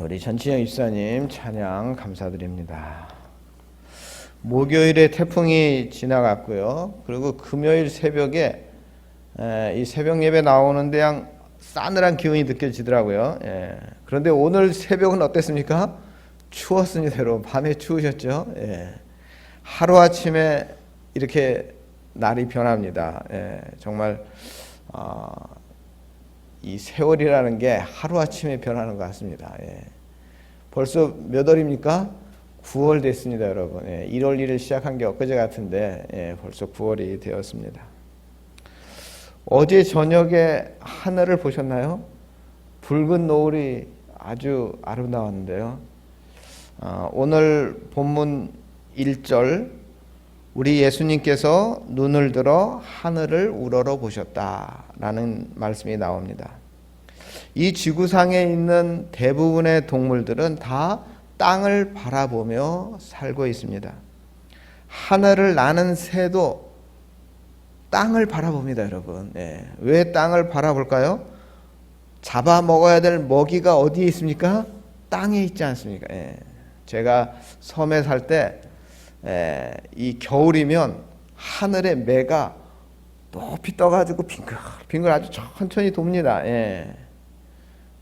우리 전치영 입사님 찬양 감사드립니다. 목요일에 태풍이 지나갔고요. 그리고 금요일 새벽에 이 새벽 예배 나오는데 그냥 싸늘한 기운이 느껴지더라고요. 그런데 오늘 새벽은 어땠습니까? 추웠습니다. 여러분 밤에 추우셨죠? 하루아침에 이렇게 날이 변합니다. 정말 이 세월이라는 게 하루아침에 변하는 것 같습니다. 벌써 몇 월입니까? 9월 됐습니다, 여러분. 1월 1일 시작한 게 엊그제 같은데 벌써 9월이 되었습니다. 어제 저녁에 하늘을 보셨나요? 붉은 노을이 아주 아름다웠는데요. 오늘 본문 1절 우리 예수님께서 눈을 들어 하늘을 우러러 보셨다라는 말씀이 나옵니다. 이 지구상에 있는 대부분의 동물들은 다 땅을 바라보며 살고 있습니다. 하늘을 나는 새도 땅을 바라봅니다, 여러분. 왜 땅을 바라볼까요? 잡아먹어야 될 먹이가 어디에 있습니까? 땅에 있지 않습니까? 제가 섬에 살 때 이 겨울이면 하늘에 매가 높이 떠가지고 빙글빙글 아주 천천히 돕니다.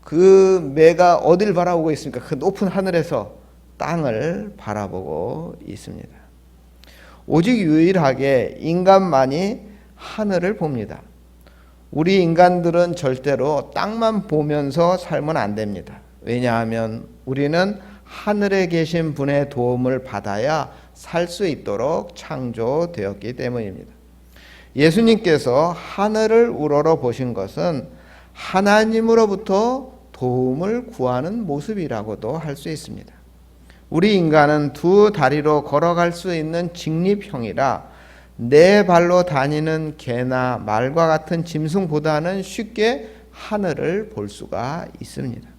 그 매가 어딜 바라보고 있습니까? 그 높은 하늘에서 땅을 바라보고 있습니다. 오직 유일하게 인간만이 하늘을 봅니다. 우리 인간들은 절대로 땅만 보면서 살면 안 됩니다. 왜냐하면 우리는 하늘에 계신 분의 도움을 받아야 살 수 있도록 창조되었기 때문입니다. 예수님께서 하늘을 우러러 보신 것은 하나님으로부터 도움을 구하는 모습이라고도 할 수 있습니다. 우리 인간은 두 다리로 걸어갈 수 있는 직립형이라 네 발로 다니는 개나 말과 같은 짐승보다는 쉽게 하늘을 볼 수가 있습니다.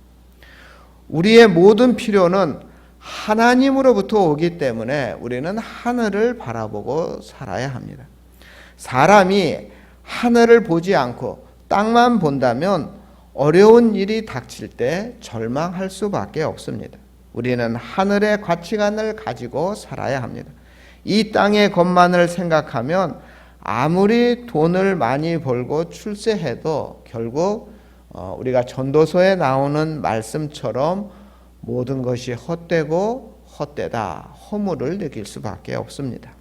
우리의 모든 필요는 하나님으로부터 오기 때문에 우리는 하늘을 바라보고 살아야 합니다. 사람이 하늘을 보지 않고 땅만 본다면 어려운 일이 닥칠 때 절망할 수밖에 없습니다. 우리는 하늘의 가치관을 가지고 살아야 합니다. 이 땅의 것만을 생각하면 아무리 돈을 많이 벌고 출세해도 결국 우리가 전도서에 나오는 말씀처럼 모든 것이 헛되고 헛되다, 허물을 느낄 수밖에 없습니다.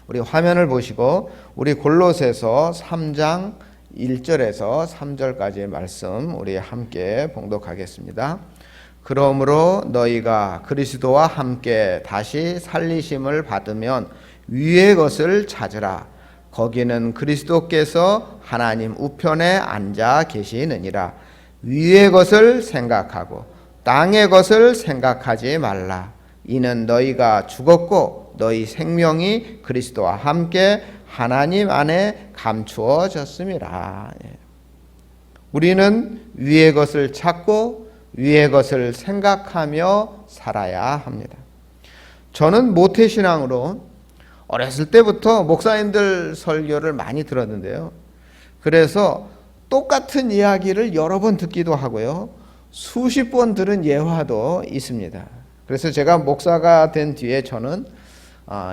우리 화면을 보시고 우리 골로새서 3장 1절에서 3절까지의 말씀 우리 함께 봉독하겠습니다. 그러므로 너희가 그리스도와 함께 다시 살리심을 받으면 위의 것을 찾으라. 거기는 그리스도께서 하나님 우편에 앉아 계시느니라. 위의 것을 생각하고 땅의 것을 생각하지 말라. 이는 너희가 죽었고 너희 생명이 그리스도와 함께 하나님 안에 감추어졌음이라. 우리는 위의 것을 찾고 위의 것을 생각하며 살아야 합니다. 저는 모태신앙으로 어렸을 때부터 목사님들 설교를 많이 들었는데요. 그래서 똑같은 이야기를 여러 번 듣기도 하고요. 수십 번 들은 예화도 있습니다. 그래서 제가 목사가 된 뒤에 저는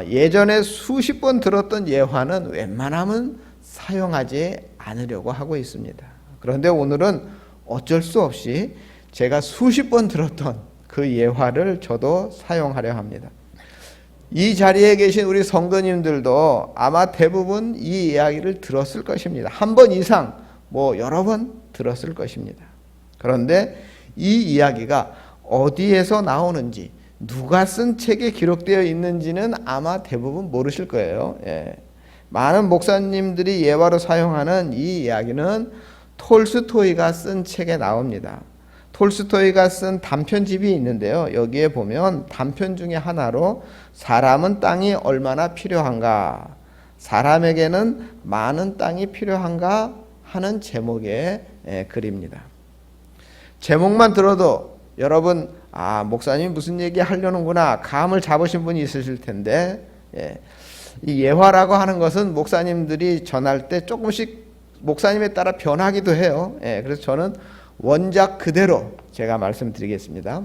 예전에 수십 번 들었던 예화는 웬만하면 사용하지 않으려고 하고 있습니다. 그런데 오늘은 어쩔 수 없이 제가 수십 번 들었던 그 예화를 저도 사용하려 합니다. 이 자리에 계신 우리 성도님들도 아마 대부분 이 이야기를 들었을 것입니다. 한 번 이상 여러 번 들었을 것입니다. 그런데 이 이야기가 어디에서 나오는지 누가 쓴 책에 기록되어 있는지는 아마 대부분 모르실 거예요. 많은 목사님들이 예화로 사용하는 이 이야기는 톨스토이가 쓴 책에 나옵니다. 톨스토이가 쓴 단편집이 있는데요. 여기에 보면 단편 중에 하나로 사람은 땅이 얼마나 필요한가, 사람에게는 많은 땅이 필요한가 하는 제목의 글입니다. 제목만 들어도 여러분 목사님이 무슨 얘기 하려는구나 감을 잡으신 분이 있으실 텐데 이 예화라고 하는 것은 목사님들이 전할 때 조금씩 목사님에 따라 변하기도 해요. 그래서 저는 원작 그대로 제가 말씀드리겠습니다.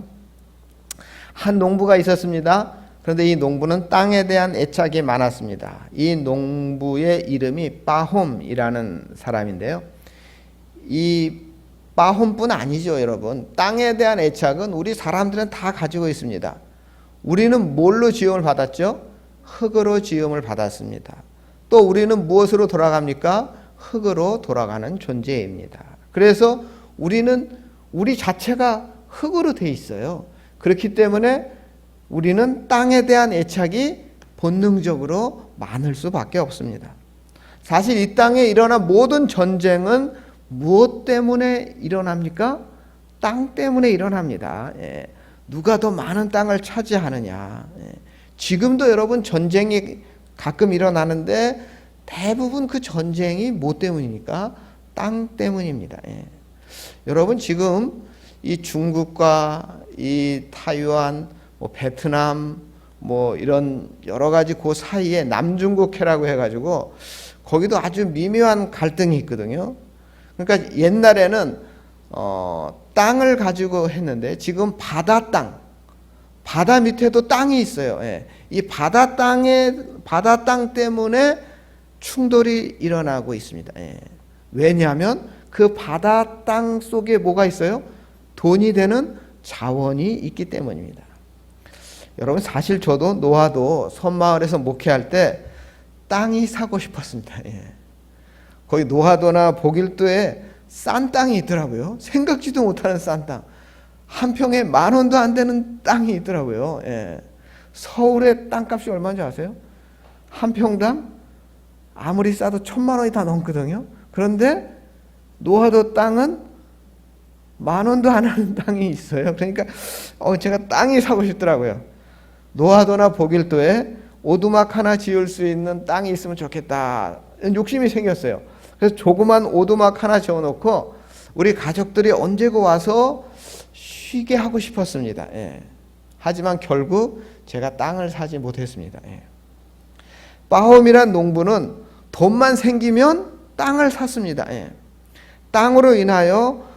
한 농부가 있었습니다. 그런데 이 농부는 땅에 대한 애착이 많았습니다. 이 농부의 이름이 빠홈이라는 사람인데요. 이 빠홈뿐 아니죠, 여러분. 땅에 대한 애착은 우리 사람들은 다 가지고 있습니다. 우리는 뭘로 지음을 받았죠? 흙으로 지음을 받았습니다. 또 우리는 무엇으로 돌아갑니까? 흙으로 돌아가는 존재입니다. 그래서 우리는 우리 자체가 흙으로 돼 있어요. 그렇기 때문에 우리는 땅에 대한 애착이 본능적으로 많을 수밖에 없습니다. 사실 이 땅에 일어난 모든 전쟁은 무엇 때문에 일어납니까? 땅 때문에 일어납니다. 누가 더 많은 땅을 차지하느냐. 지금도 여러분 전쟁이 가끔 일어나는데 대부분 그 전쟁이 뭐 때문입니까? 땅 때문입니다. 여러분 지금 이 중국과 이 타이완, 베트남, 이런 여러 가지 그 사이에 남중국해라고 해가지고 거기도 아주 미묘한 갈등이 있거든요. 그러니까 옛날에는 땅을 가지고 했는데 지금 바다 땅, 바다 밑에도 땅이 있어요. 이 바다 땅 때문에 충돌이 일어나고 있습니다. 왜냐하면 그 바다 땅 속에 뭐가 있어요? 돈이 되는 자원이 있기 때문입니다. 여러분 사실 저도 노화도 섬마을에서 목회할 때 땅이 사고 싶었습니다. 거기 노화도나 보길도에 싼 땅이 있더라고요. 생각지도 못하는 싼 땅. 한 평에 10,000원도 안 되는 땅이 있더라고요. 서울의 땅값이 얼마인지 아세요? 한 평당 아무리 싸도 1,000,000원이 다 넘거든요. 그런데 노화도 땅은 10,000원도 안 하는 땅이 있어요. 그러니까 제가 땅이 사고 싶더라고요. 노화도나 보길도에 오두막 하나 지을 수 있는 땅이 있으면 좋겠다. 욕심이 생겼어요. 그래서 조그만 오두막 하나 지어놓고 우리 가족들이 언제고 와서 쉬게 하고 싶었습니다. 하지만 결국 제가 땅을 사지 못했습니다. 빠홈이란 농부는 돈만 생기면 땅을 샀습니다. 땅으로 인하여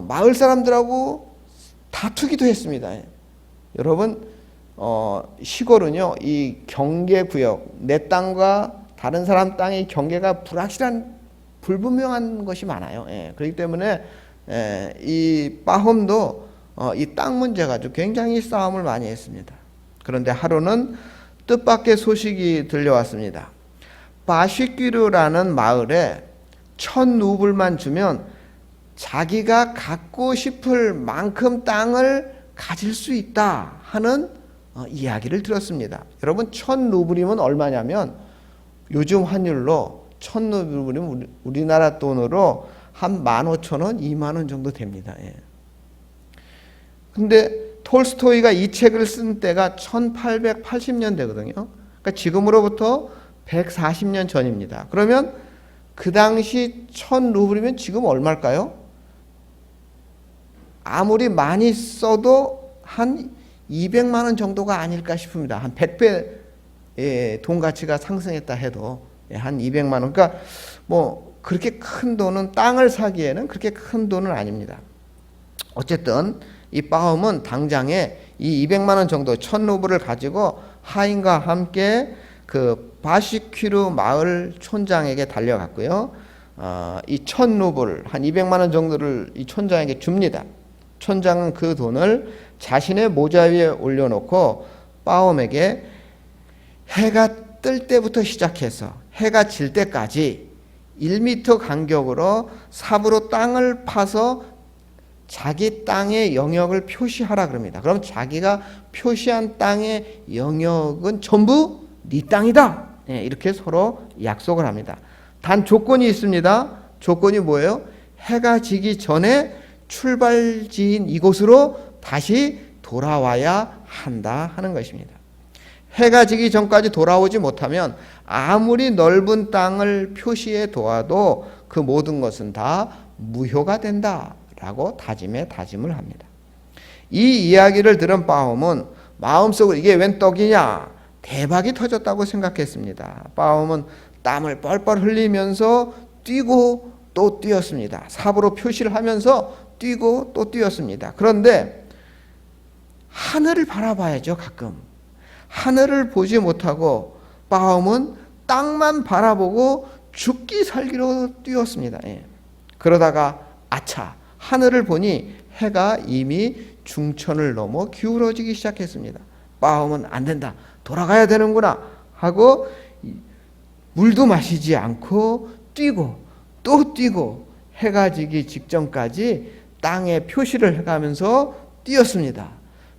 마을 사람들하고 다투기도 했습니다. 여러분 시골은요 이 경계구역, 내 땅과 다른 사람 땅의 경계가 불분명한 것이 많아요. 그렇기 때문에 이 빠홈도 이 땅 문제 가지고 굉장히 싸움을 많이 했습니다. 그런데 하루는 뜻밖의 소식이 들려왔습니다. 바시퀴르라는 마을에 1,000루블만 주면 자기가 갖고 싶을 만큼 땅을 가질 수 있다 하는 이야기를 들었습니다. 여러분 1,000루블이면 얼마냐면 요즘 환율로 1,000루블이면 우리나라 돈으로 한 15,000원, 20,000원 정도 됩니다. 근데 톨스토이가 이 책을 쓴 때가 1880년대거든요. 그러니까 지금으로부터 140년 전입니다. 그러면 그 당시 1,000루블이면 지금 얼마일까요? 아무리 많이 써도 한 200만 원 정도가 아닐까 싶습니다. 한 100배 돈 가치가 상승했다 해도 한 200만 원. 그러니까 그렇게 큰 돈은 땅을 사기에는 그렇게 큰 돈은 아닙니다. 어쨌든 이 빠홈은 당장에 이 200만 원 정도 1,000루블을 가지고 하인과 함께 그 바시퀴르 마을 촌장에게 달려갔고요. 이 1,000루블 한 200만 원 정도를 이 촌장에게 줍니다. 촌장은 그 돈을 자신의 모자 위에 올려놓고 빠홈에게 해가 뜰 때부터 시작해서 해가 질 때까지 1m 간격으로 삽으로 땅을 파서 자기 땅의 영역을 표시하라 그럽니다. 그럼 자기가 표시한 땅의 영역은 전부 네 땅이다. 이렇게 서로 약속을 합니다. 단 조건이 있습니다. 조건이 뭐예요? 해가 지기 전에 출발지인 이곳으로 다시 돌아와야 한다 하는 것입니다. 해가 지기 전까지 돌아오지 못하면 아무리 넓은 땅을 표시해 두어도 그 모든 것은 다 무효가 된다라고 다짐을 합니다. 이 이야기를 들은 빠홈은 마음속으로 이게 웬 떡이냐, 대박이 터졌다고 생각했습니다. 빠홈은 땀을 뻘뻘 흘리면서 뛰고 또 뛰었습니다. 삽으로 표시를 하면서 뛰고 또 뛰었습니다. 그런데 하늘을 바라봐야죠. 가끔 하늘을 보지 못하고 바움은 땅만 바라보고 죽기 살기로 뛰었습니다. 그러다가 아차, 하늘을 보니 해가 이미 중천을 넘어 기울어지기 시작했습니다. 바움은 안 된다, 돌아가야 되는구나 하고 물도 마시지 않고 뛰고 또 뛰고 해가 지기 직전까지 땅에 표시를 해가면서 뛰었습니다.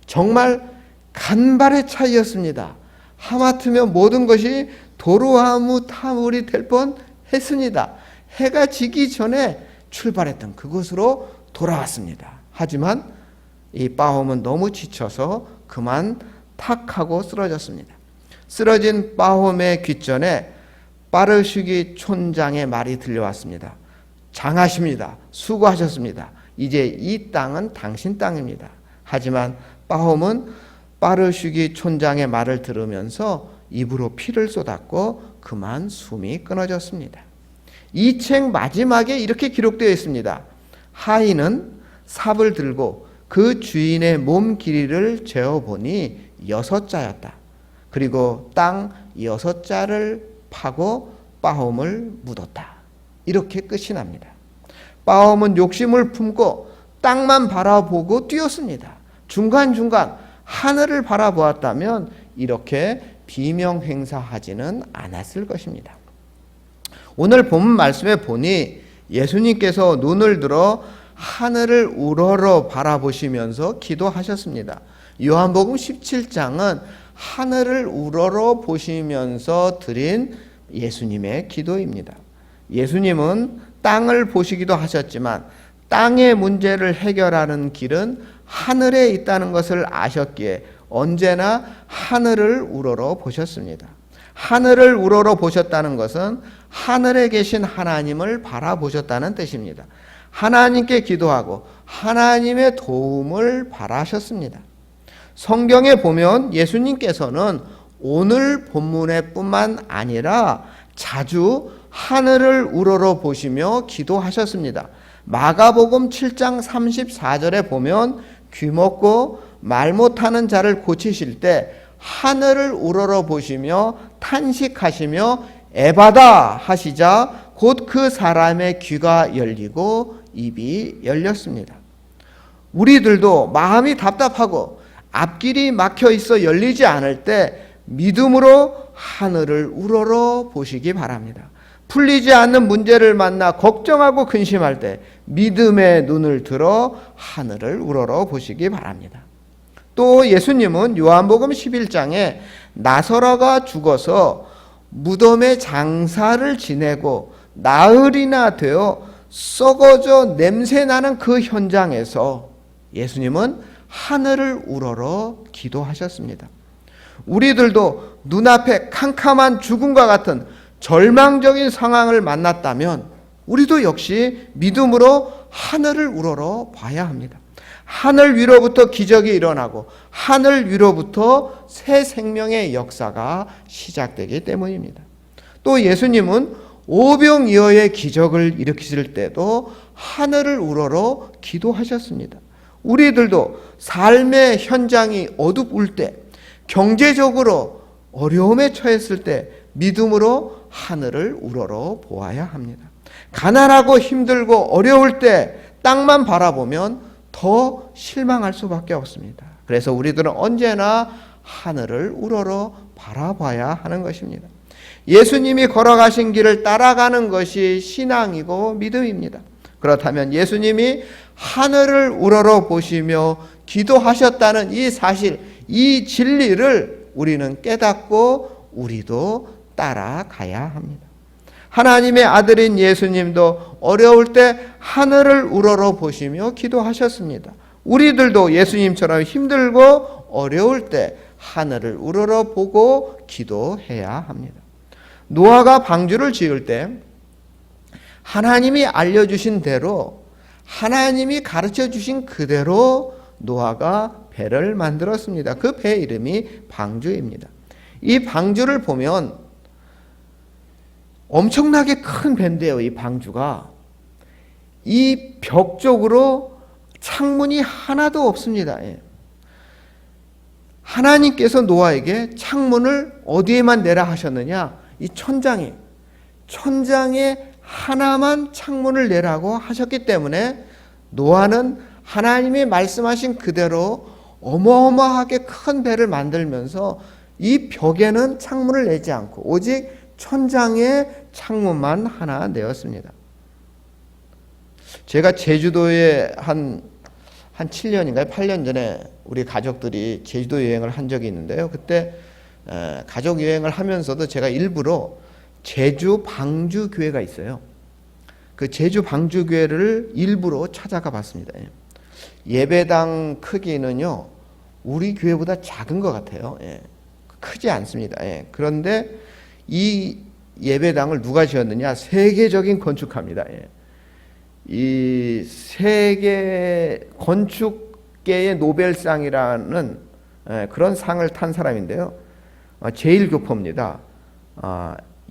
정말 간발의 차이였습니다. 하마터면 모든 것이 도루아무타물이 될 뻔했습니다. 해가 지기 전에 출발했던 그곳으로 돌아왔습니다. 하지만 이 바움은 너무 지쳐서 그만 탁 하고 쓰러졌습니다. 쓰러진 바움의 귓전에 빠르시기 촌장의 말이 들려왔습니다. 장하십니다. 수고하셨습니다. 이제 이 땅은 당신 땅입니다. 하지만 바움은 빠르시기 촌장의 말을 들으면서 입으로 피를 쏟았고 그만 숨이 끊어졌습니다. 이 책 마지막에 이렇게 기록되어 있습니다. 하인은 삽을 들고 그 주인의 몸 길이를 재어보니 6자였다. 그리고 땅 6자를 파고 바움을 묻었다. 이렇게 끝이 납니다. 바움은 욕심을 품고 땅만 바라보고 뛰었습니다. 중간중간 하늘을 바라보았다면 이렇게 비명행사하지는 않았을 것입니다. 오늘 본문 말씀에 보니 예수님께서 눈을 들어 하늘을 우러러 바라보시면서 기도하셨습니다. 요한복음 17장은 하늘을 우러러 보시면서 드린 예수님의 기도입니다. 예수님은 땅을 보시기도 하셨지만 땅의 문제를 해결하는 길은 하늘에 있다는 것을 아셨기에 언제나 하늘을 우러러 보셨습니다. 하늘을 우러러 보셨다는 것은 하늘에 계신 하나님을 바라보셨다는 뜻입니다. 하나님께 기도하고 하나님의 도움을 바라셨습니다. 성경에 보면 예수님께서는 오늘 본문에 뿐만 아니라 자주 하늘을 우러러 보시며 기도하셨습니다. 마가복음 7장 34절에 보면 귀먹고 말 못하는 자를 고치실 때 하늘을 우러러 보시며 탄식하시며 에바다 하시자 곧 그 사람의 귀가 열리고 입이 열렸습니다. 우리들도 마음이 답답하고 앞길이 막혀 있어 열리지 않을 때 믿음으로 하늘을 우러러 보시기 바랍니다. 풀리지 않는 문제를 만나 걱정하고 근심할 때 믿음의 눈을 들어 하늘을 우러러 보시기 바랍니다. 또 예수님은 요한복음 11장에 나사로가 죽어서 무덤에 장사를 지내고 나흘이나 되어 썩어져 냄새나는 그 현장에서 예수님은 하늘을 우러러 기도하셨습니다. 우리들도 눈앞에 캄캄한 죽음과 같은 절망적인 상황을 만났다면 우리도 역시 믿음으로 하늘을 우러러 봐야 합니다. 하늘 위로부터 기적이 일어나고 하늘 위로부터 새 생명의 역사가 시작되기 때문입니다. 또 예수님은 오병이어의 기적을 일으키실 때도 하늘을 우러러 기도하셨습니다. 우리들도 삶의 현장이 어둡을 때, 경제적으로 어려움에 처했을 때 믿음으로 하늘을 우러러 보아야 합니다. 가난하고 힘들고 어려울 때 땅만 바라보면 더 실망할 수밖에 없습니다. 그래서 우리들은 언제나 하늘을 우러러 바라봐야 하는 것입니다. 예수님이 걸어가신 길을 따라가는 것이 신앙이고 믿음입니다. 그렇다면 예수님이 하늘을 우러러 보시며 기도하셨다는 이 사실, 이 진리를 우리는 깨닫고 우리도 따라가야 합니다. 하나님의 아들인 예수님도 어려울 때 하늘을 우러러 보시며 기도하셨습니다. 우리들도 예수님처럼 힘들고 어려울 때 하늘을 우러러 보고 기도해야 합니다. 노아가 방주를 지을 때 하나님이 알려주신 대로, 하나님이 가르쳐 주신 그대로 노아가 배를 만들었습니다. 그 배 이름이 방주입니다. 이 방주를 보면 엄청나게 큰 배인데요. 이 방주가 이 벽 쪽으로 창문이 하나도 없습니다. 예. 하나님께서 노아에게 창문을 어디에만 내라 하셨느냐? 이 천장에 하나만 창문을 내라고 하셨기 때문에 노아는 하나님이 말씀하신 그대로 어마어마하게 큰 배를 만들면서 이 벽에는 창문을 내지 않고 오직 천장에 창문만 하나 내었습니다. 제가 제주도에 한 7년인가요? 8년 전에 우리 가족들이 제주도 여행을 한 적이 있는데요. 그때 가족 여행을 하면서도 제가 일부러 제주 방주 교회가 있어요. 그 제주 방주 교회를 일부러 찾아가 봤습니다. 예배당 크기는요, 우리 교회보다 작은 것 같아요. 예. 크지 않습니다. 예. 그런데 이 예배당을 누가 지었느냐? 세계적인 건축가입니다. 예. 이 세계 건축계의 노벨상이라는 그런 상을 탄 사람인데요. 제1교포입니다.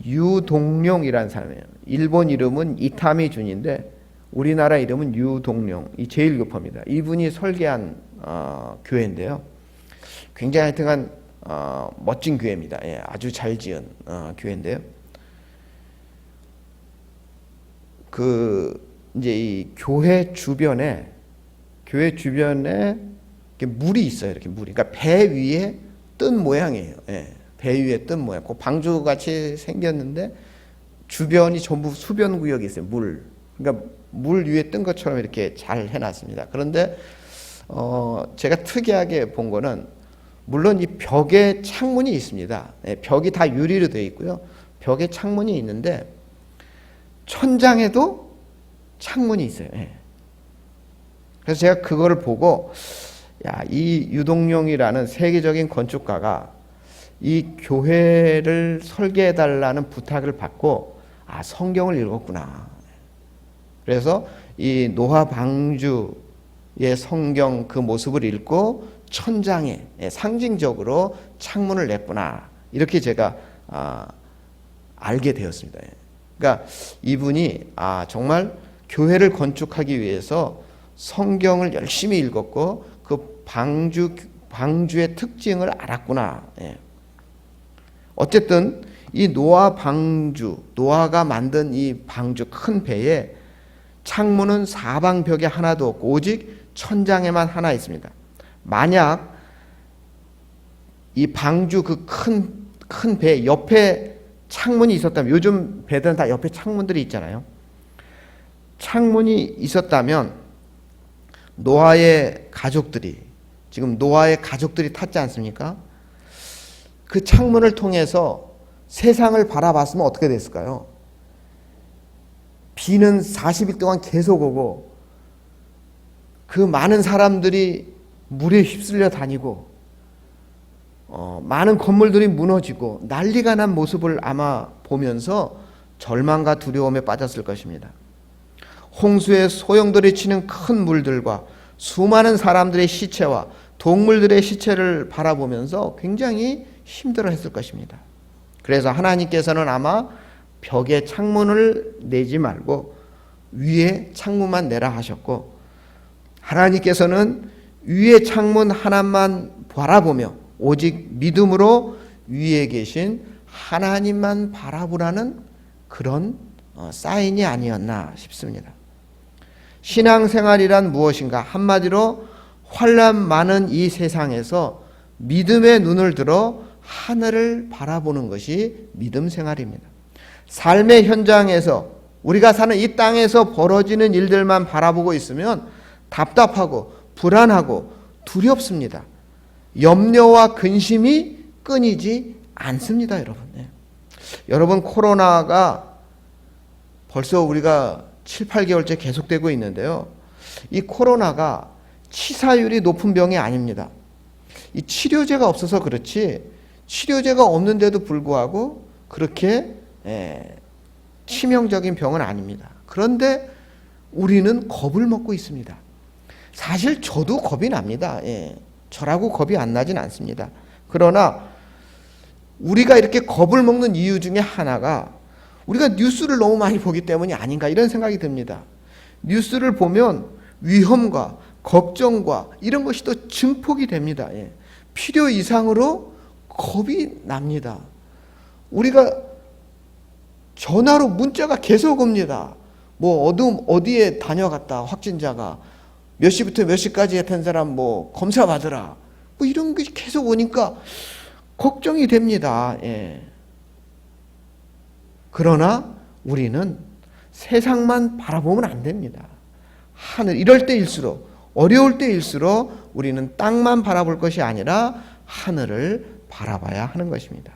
유동룡이라는 사람이에요. 일본 이름은 이타미 준인데 우리나라 이름은 유동룡. 이 제1교포입니다. 이분이 설계한 교회인데요. 굉장히 하여튼간 멋진 교회입니다. 예, 아주 잘 지은 교회인데요. 이제 이 교회 주변에 이렇게 물이 있어요. 이렇게 물이. 그러니까 배 위에 뜬 모양이에요. 예, 배 위에 뜬 모양. 그 방주 같이 생겼는데 주변이 전부 수변 구역이 있어요. 물. 그러니까 물 위에 뜬 것처럼 이렇게 잘 해놨습니다. 그런데 제가 특이하게 본 거는 물론 이 벽에 창문이 있습니다. 예, 벽이 다 유리로 되어 있고요. 벽에 창문이 있는데 천장에도 창문이 있어요. 예. 그래서 제가 그거를 보고 이 유동룡이라는 세계적인 건축가가 이 교회를 설계해달라는 부탁을 받고 성경을 읽었구나. 그래서 이 노아 방주의 성경 그 모습을 읽고 천장에 상징적으로 창문을 냈구나. 이렇게 제가 알게 되었습니다. 그러니까 이분이 정말 교회를 건축하기 위해서 성경을 열심히 읽었고 그 방주의 특징을 알았구나. 예. 어쨌든 이 노아가 만든 이 방주 큰 배에 창문은 사방벽에 하나도 없고 오직 천장에만 하나 있습니다. 만약 이 방주 그 큰 배 옆에 창문이 있었다면, 요즘 배들은 다 옆에 창문들이 있잖아요. 창문이 있었다면 노아의 가족들이 탔지 않습니까? 그 창문을 통해서 세상을 바라봤으면 어떻게 됐을까요? 비는 40일 동안 계속 오고 그 많은 사람들이 물에 휩쓸려 다니고 많은 건물들이 무너지고 난리가 난 모습을 아마 보면서 절망과 두려움에 빠졌을 것입니다. 홍수의 소용돌이 치는 큰 물들과 수많은 사람들의 시체와 동물들의 시체를 바라보면서 굉장히 힘들어했을 것입니다. 그래서 하나님께서는 아마 벽에 창문을 내지 말고 위에 창문만 내라 하셨고, 하나님께서는 위에 창문 하나만 바라보며 오직 믿음으로 위에 계신 하나님만 바라보라는 그런 사인이 아니었나 싶습니다. 신앙생활이란 무엇인가? 한마디로 환난 많은 이 세상에서 믿음의 눈을 들어 하늘을 바라보는 것이 믿음 생활입니다. 삶의 현장에서 우리가 사는 이 땅에서 벌어지는 일들만 바라보고 있으면 답답하고 불안하고 두렵습니다. 염려와 근심이 끊이지 않습니다, 여러분. 네. 여러분, 코로나가 벌써 우리가 7, 8개월째 계속되고 있는데요. 이 코로나가 치사율이 높은 병이 아닙니다. 이 치료제가 없어서 그렇지, 치료제가 없는데도 불구하고 그렇게 치명적인 병은 아닙니다. 그런데 우리는 겁을 먹고 있습니다. 사실 저도 겁이 납니다. 저라고 겁이 안 나진 않습니다. 그러나 우리가 이렇게 겁을 먹는 이유 중에 하나가 우리가 뉴스를 너무 많이 보기 때문이 아닌가 이런 생각이 듭니다. 뉴스를 보면 위험과 걱정과 이런 것이 또 증폭이 됩니다. 예. 필요 이상으로 겁이 납니다. 우리가 전화로 문자가 계속 옵니다. 뭐 어디에 다녀갔다 확진자가 몇 시부터 몇 시까지 했던 사람 뭐 검사 받으라 뭐 이런 것이 계속 오니까 걱정이 됩니다. 예. 그러나 우리는 세상만 바라보면 안 됩니다. 하늘, 이럴 때일수록, 어려울 때일수록 우리는 땅만 바라볼 것이 아니라 하늘을 바라봐야 하는 것입니다.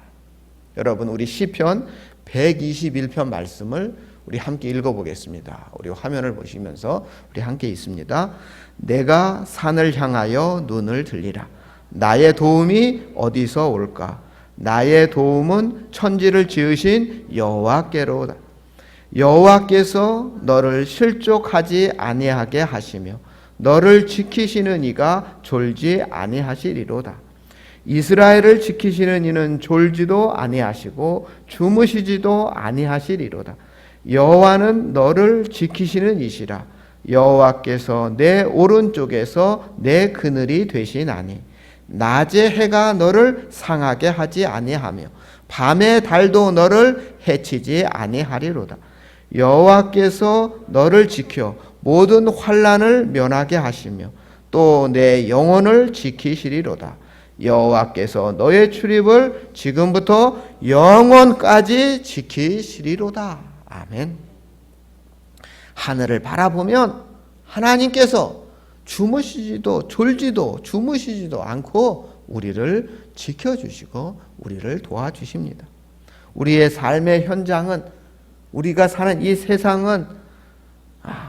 여러분, 우리 시편 121편 말씀을 우리 함께 읽어보겠습니다. 우리 화면을 보시면서 우리 함께 있습니다. 내가 산을 향하여 눈을 들리라. 나의 도움이 어디서 올까? 나의 도움은 천지를 지으신 여호와께로다. 여호와께서 너를 실족하지 아니하게 하시며 너를 지키시는 이가 졸지 아니하시리로다. 이스라엘을 지키시는 이는 졸지도 아니하시고 주무시지도 아니하시리로다. 여호와는 너를 지키시는 이시라. 여호와께서 내 오른쪽에서 내 그늘이 되시나니 낮에 해가 너를 상하게 하지 아니하며 밤에 달도 너를 해치지 아니하리로다. 여호와께서 너를 지켜 모든 환난을 면하게 하시며 또 내 영혼을 지키시리로다. 여호와께서 너의 출입을 지금부터 영원까지 지키시리로다. 아멘. 하늘을 바라보면 하나님께서 주무시지도 졸지도 주무시지도 않고 우리를 지켜주시고 우리를 도와주십니다. 우리의 삶의 현장은, 우리가 사는 이 세상은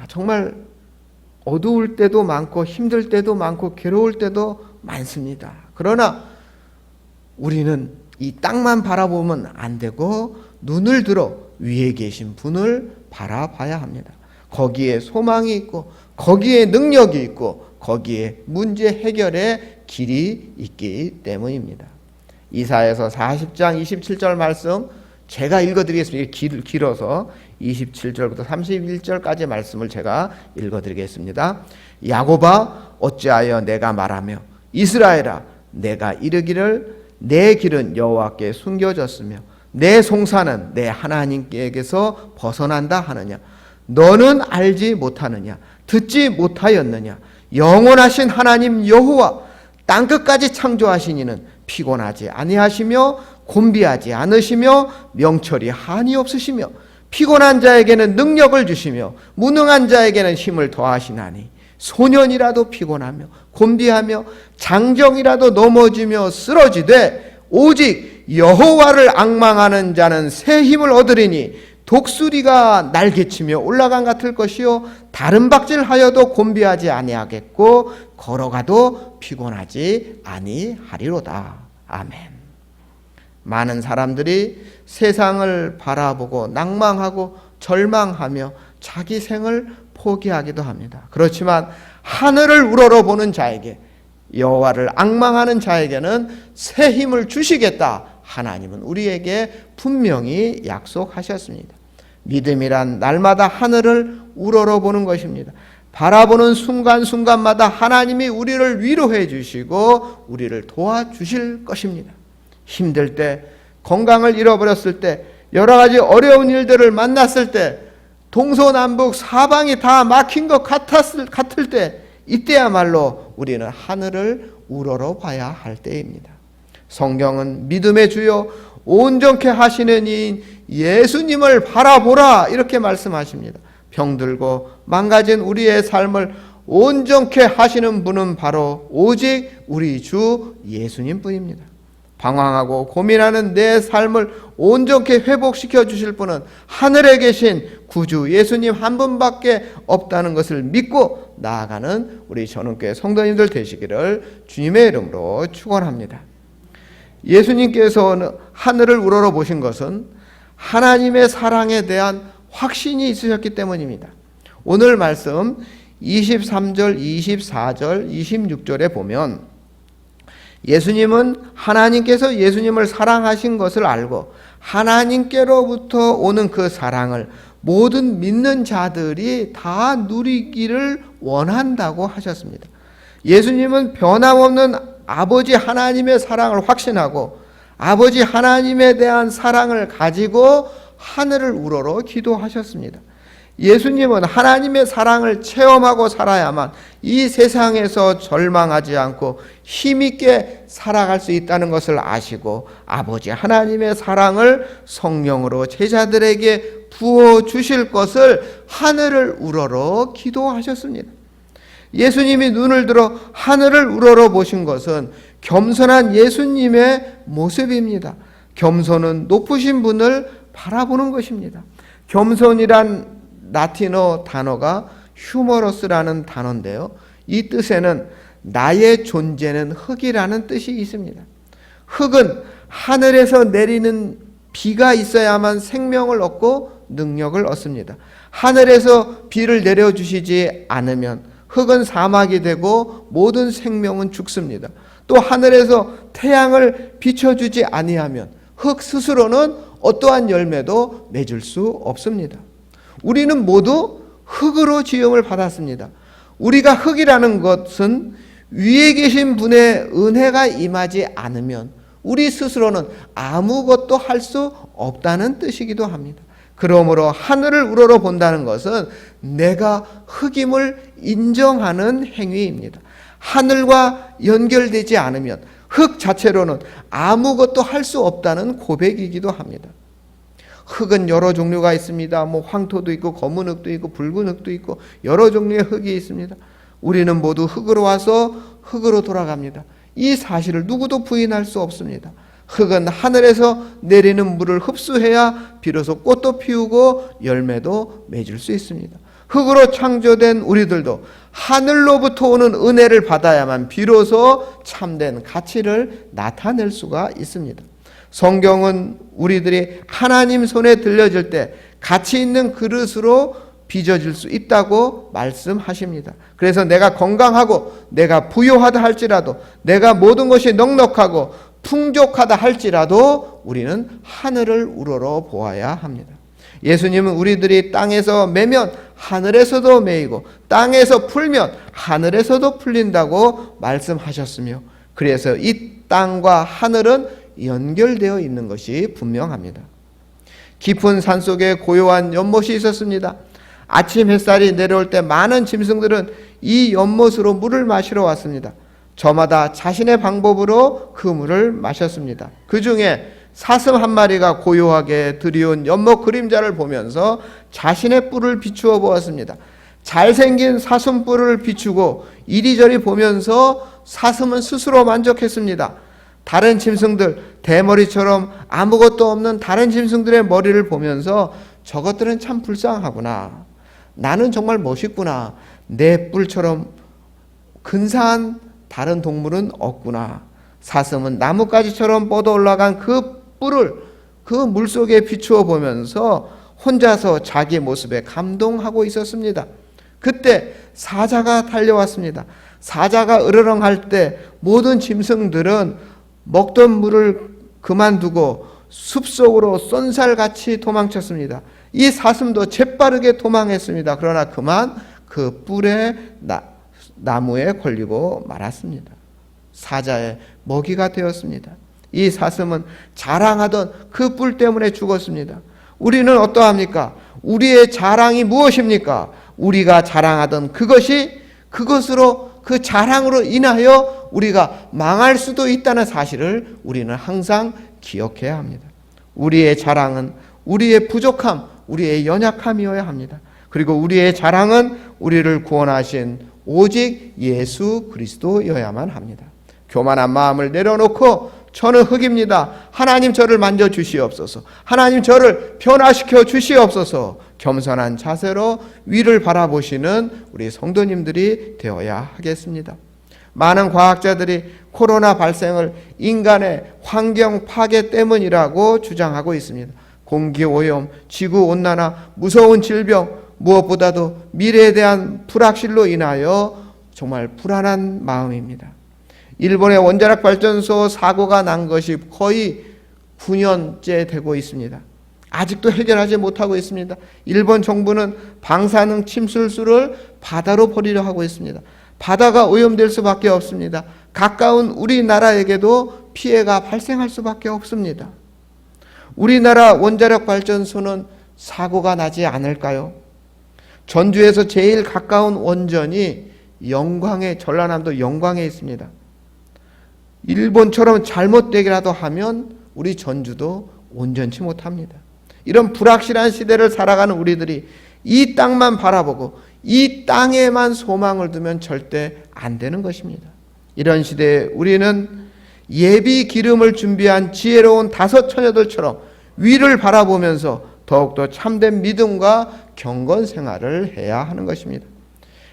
정말 어두울 때도 많고 힘들 때도 많고 괴로울 때도 많습니다. 그러나 우리는 이 땅만 바라보면 안 되고 눈을 들어 위에 계신 분을 바라봐야 합니다. 거기에 소망이 있고 거기에 능력이 있고 거기에 문제 해결의 길이 있기 때문입니다. 이사야서 40장 27절 말씀 제가 읽어드리겠습니다. 길어서 27절부터 31절까지 말씀을 제가 읽어드리겠습니다. 야곱아 어찌하여 내가 말하며 이스라엘아 내가 이르기를 내 길은 여호와께 숨겨졌으며 내 송사는 내 하나님께서 벗어난다 하느냐. 너는 알지 못하느냐. 듣지 못하였느냐. 영원하신 하나님 여호와 땅끝까지 창조하신 이는 피곤하지 아니하시며 곤비하지 않으시며 명철이 한이 없으시며 피곤한 자에게는 능력을 주시며 무능한 자에게는 힘을 더하시나니 소년이라도 피곤하며 곤비하며 장정이라도 넘어지며 쓰러지되 오직 여호와를 앙망하는 자는 새 힘을 얻으리니 독수리가 날개치며 올라간 같을 것이요 다른 박질하여도 곤비하지 아니하겠고 걸어가도 피곤하지 아니하리로다. 아멘. 많은 사람들이 세상을 바라보고 낭망하고 절망하며 자기 생을 포기하기도 합니다. 그렇지만 하늘을 우러러보는 자에게, 여호와를 앙망하는 자에게는 새 힘을 주시겠다. 하나님은 우리에게 분명히 약속하셨습니다. 믿음이란 날마다 하늘을 우러러보는 것입니다. 바라보는 순간순간마다 하나님이 우리를 위로해 주시고 우리를 도와주실 것입니다. 힘들 때, 건강을 잃어버렸을 때, 여러 가지 어려운 일들을 만났을 때, 동서남북 사방이 다 막힌 것 같을 때, 이때야말로 우리는 하늘을 우러러봐야 할 때입니다. 성경은 믿음의 주요 온전케 하시는 이인 예수님을 바라보라 이렇게 말씀하십니다. 병들고 망가진 우리의 삶을 온전케 하시는 분은 바로 오직 우리 주 예수님뿐입니다. 방황하고 고민하는 내 삶을 온전케 회복시켜 주실 분은 하늘에 계신 구주 예수님 한 분밖에 없다는 것을 믿고 나아가는 우리 전원교회 성도님들 되시기를 주님의 이름으로 축원합니다. 예수님께서 하늘을 우러러 보신 것은 하나님의 사랑에 대한 확신이 있으셨기 때문입니다. 오늘 말씀 23절, 24절, 26절에 보면 예수님은 하나님께서 예수님을 사랑하신 것을 알고 하나님께로부터 오는 그 사랑을 모든 믿는 자들이 다 누리기를 원한다고 하셨습니다. 예수님은 변함없는 아버지 하나님의 사랑을 확신하고 아버지 하나님에 대한 사랑을 가지고 하늘을 우러러 기도하셨습니다. 예수님은 하나님의 사랑을 체험하고 살아야만 이 세상에서 절망하지 않고 힘있게 살아갈 수 있다는 것을 아시고 아버지 하나님의 사랑을 성령으로 제자들에게 부어주실 것을 하늘을 우러러 기도하셨습니다. 예수님이 눈을 들어 하늘을 우러러 보신 것은 겸손한 예수님의 모습입니다. 겸손은 높으신 분을 바라보는 것입니다. 겸손이란 라틴어 단어가 휴머러스라는 단어인데요. 이 뜻에는 나의 존재는 흙이라는 뜻이 있습니다. 흙은 하늘에서 내리는 비가 있어야만 생명을 얻고 능력을 얻습니다. 하늘에서 비를 내려주시지 않으면 흙은 사막이 되고 모든 생명은 죽습니다. 또 하늘에서 태양을 비춰주지 아니하면 흙 스스로는 어떠한 열매도 맺을 수 없습니다. 우리는 모두 흙으로 지음을 받았습니다. 우리가 흙이라는 것은 위에 계신 분의 은혜가 임하지 않으면 우리 스스로는 아무것도 할 수 없다는 뜻이기도 합니다. 그러므로 하늘을 우러러 본다는 것은 내가 흙임을 인정하는 행위입니다. 하늘과 연결되지 않으면 흙 자체로는 아무것도 할 수 없다는 고백이기도 합니다. 흙은 여러 종류가 있습니다. 황토도 있고 검은 흙도 있고 붉은 흙도 있고 여러 종류의 흙이 있습니다. 우리는 모두 흙으로 와서 흙으로 돌아갑니다. 이 사실을 누구도 부인할 수 없습니다. 흙은 하늘에서 내리는 물을 흡수해야 비로소 꽃도 피우고 열매도 맺을 수 있습니다. 흙으로 창조된 우리들도 하늘로부터 오는 은혜를 받아야만 비로소 참된 가치를 나타낼 수가 있습니다. 성경은 우리들이 하나님 손에 들려질 때 가치 있는 그릇으로 빚어질 수 있다고 말씀하십니다. 그래서 내가 건강하고 내가 부유하다 할지라도 내가 모든 것이 넉넉하고 풍족하다 할지라도 우리는 하늘을 우러러 보아야 합니다. 예수님은 우리들이 땅에서 매면 하늘에서도 매이고 땅에서 풀면 하늘에서도 풀린다고 말씀하셨으며 그래서 이 땅과 하늘은 연결되어 있는 것이 분명합니다. 깊은 산속에 고요한 연못이 있었습니다. 아침 햇살이 내려올 때 많은 짐승들은 이 연못으로 물을 마시러 왔습니다. 저마다 자신의 방법으로 그 물을 마셨습니다. 그 중에 사슴 한 마리가 고요하게 들이온 연못 그림자를 보면서 자신의 뿔을 비추어 보았습니다. 잘생긴 사슴 뿔을 비추고 이리저리 보면서 사슴은 스스로 만족했습니다. 다른 짐승들, 대머리처럼 아무것도 없는 다른 짐승들의 머리를 보면서 저것들은 참 불쌍하구나. 나는 정말 멋있구나. 내 뿔처럼 근사한 다른 동물은 없구나. 사슴은 나뭇가지처럼 뻗어 올라간 그 뿔을 그 물속에 비추어 보면서 혼자서 자기 모습에 감동하고 있었습니다. 그때 사자가 달려왔습니다. 사자가 으르렁할 때 모든 짐승들은 먹던 물을 그만두고 숲속으로 쏜살같이 도망쳤습니다. 이 사슴도 재빠르게 도망했습니다. 그러나 그만 그 뿔에 나무에 걸리고 말았습니다. 사자의 먹이가 되었습니다. 이 사슴은 자랑하던 그 뿔 때문에 죽었습니다. 우리는 어떠합니까? 우리의 자랑이 무엇입니까? 우리가 자랑하던 그것으로 그 자랑으로 인하여 우리가 망할 수도 있다는 사실을 우리는 항상 기억해야 합니다. 우리의 자랑은 우리의 부족함, 우리의 연약함이어야 합니다. 그리고 우리의 자랑은 우리를 구원하신 오직 예수 그리스도여야만 합니다. 교만한 마음을 내려놓고 저는 흙입니다. 하나님 저를 만져주시옵소서. 하나님 저를 변화시켜 주시옵소서. 겸손한 자세로 위를 바라보시는 우리 성도님들이 되어야 하겠습니다. 많은 과학자들이 코로나 발생을 인간의 환경 파괴 때문이라고 주장하고 있습니다. 공기오염, 지구온난화, 무서운 질병, 무엇보다도 미래에 대한 불확실로 인하여 정말 불안한 마음입니다. 일본의 원자력 발전소 사고가 난 것이 거의 9년째 되고 있습니다. 아직도 해결하지 못하고 있습니다. 일본 정부는 방사능 침술수를 바다로 버리려 하고 있습니다. 바다가 오염될 수밖에 없습니다. 가까운 우리나라에게도 피해가 발생할 수밖에 없습니다. 우리나라 원자력 발전소는 사고가 나지 않을까요? 전주에서 제일 가까운 원전이 전라남도 영광에 있습니다. 일본처럼 잘못되기라도 하면 우리 전주도 온전치 못합니다. 이런 불확실한 시대를 살아가는 우리들이 이 땅만 바라보고 이 땅에만 소망을 두면 절대 안 되는 것입니다. 이런 시대에 우리는 예비 기름을 준비한 지혜로운 다섯 처녀들처럼 위를 바라보면서 더욱더 참된 믿음과 경건 생활을 해야 하는 것입니다.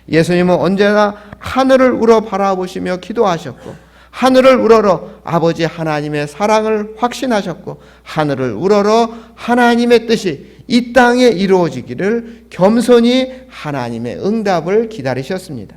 예수님은 언제나 하늘을 우러 바라보시며 기도하셨고, 하늘을 우러러 아버지 하나님의 사랑을 확신하셨고, 하늘을 우러러 하나님의 뜻이 이 땅에 이루어지기를 겸손히 하나님의 응답을 기다리셨습니다.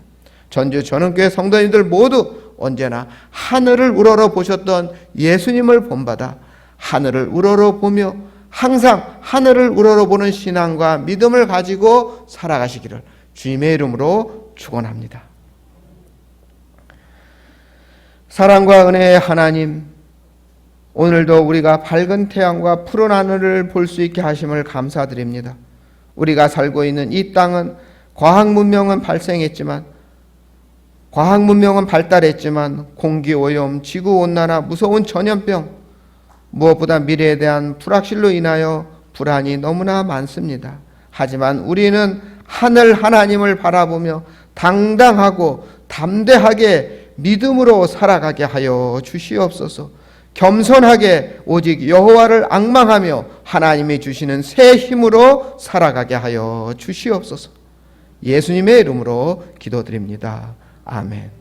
전주 전원교회 성도님들 모두 언제나 하늘을 우러러 보셨던 예수님을 본받아 하늘을 우러러 보며 항상 하늘을 우러러 보는 신앙과 믿음을 가지고 살아가시기를 주님의 이름으로 축원합니다. 사랑과 은혜의 하나님, 오늘도 우리가 밝은 태양과 푸른 하늘을 볼 수 있게 하심을 감사드립니다. 우리가 살고 있는 이 땅은 과학 문명은 발달했지만 공기오염, 지구온난화, 무서운 전염병, 무엇보다 미래에 대한 불확실로 인하여 불안이 너무나 많습니다. 하지만 우리는 하늘 하나님을 바라보며 당당하고 담대하게 믿음으로 살아가게 하여 주시옵소서. 겸손하게 오직 여호와를 앙망하며 하나님이 주시는 새 힘으로 살아가게 하여 주시옵소서. 예수님의 이름으로 기도드립니다. 아멘.